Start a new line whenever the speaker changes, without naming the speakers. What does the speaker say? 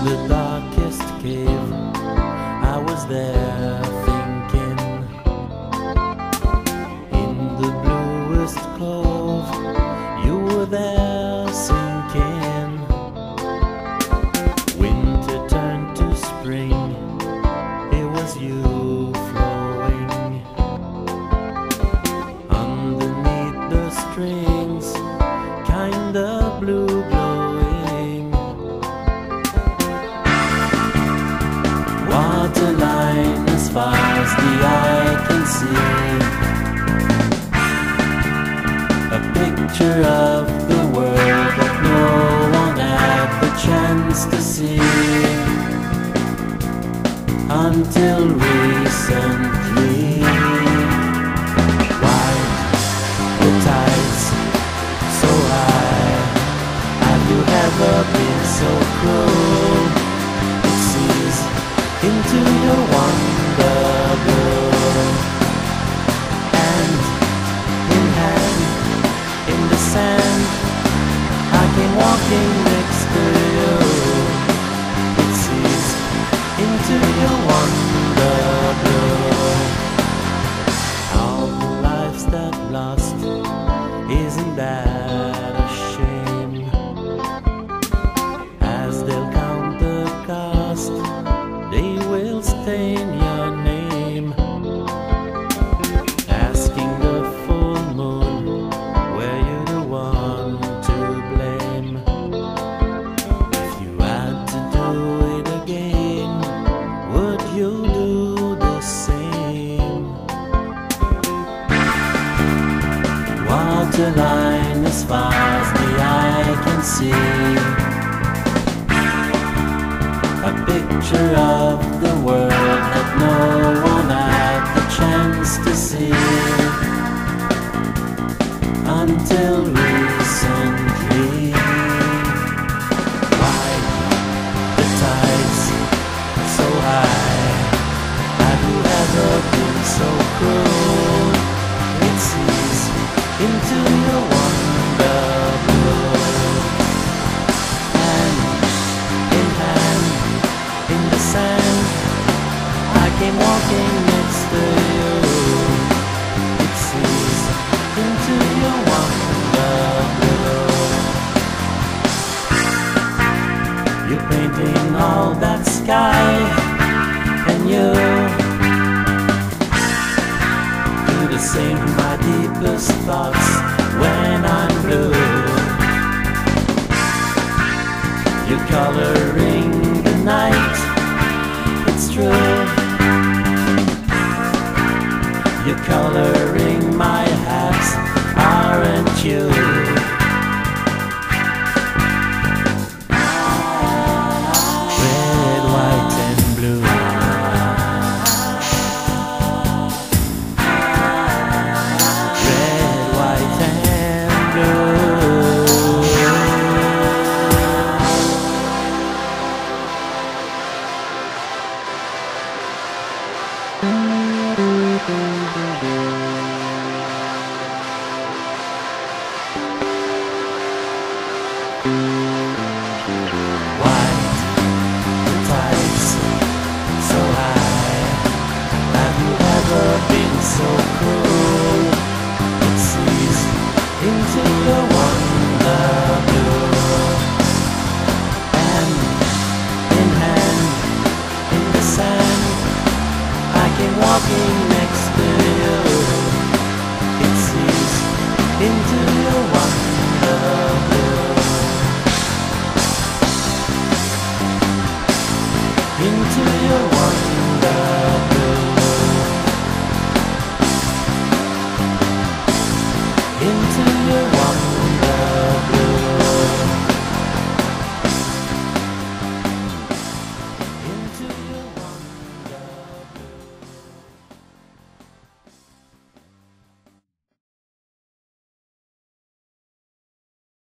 the darkest cave, I was there thinking. In the bluest cove, you were there sinking. Winter turned to spring, it was you flowing. Underneath the strings, kinda blue glowing. Waterline as far as the eye can see, a picture of the world that no one had the chance to see until recently. Wide the tides so high, have you ever been so cruel? It sees into your wonder blue, and in hand, in the sand, I came walking next to you. It sees into your wonder blue. All the lives that lost, isn't that a shame? As they'll count the cost, they will stain your name, asking the full moon, were you the one to blame? If you had to do it again, would you do the same? Waterline as far as the eye can see, a picture of the world that no one had the chance to see until recently. Why the tides so high? Have you ever been so cruel? It sees into your wonder blue, and in hand, in the sand, I came walking next to you. It sees into your wonder blue. You're painting all that sky, and you do the same to my deepest thoughts when I'm blue. You're coloring the night, it's true. You're coloring my hats, aren't you? Red, white and blue. Red, white and blue.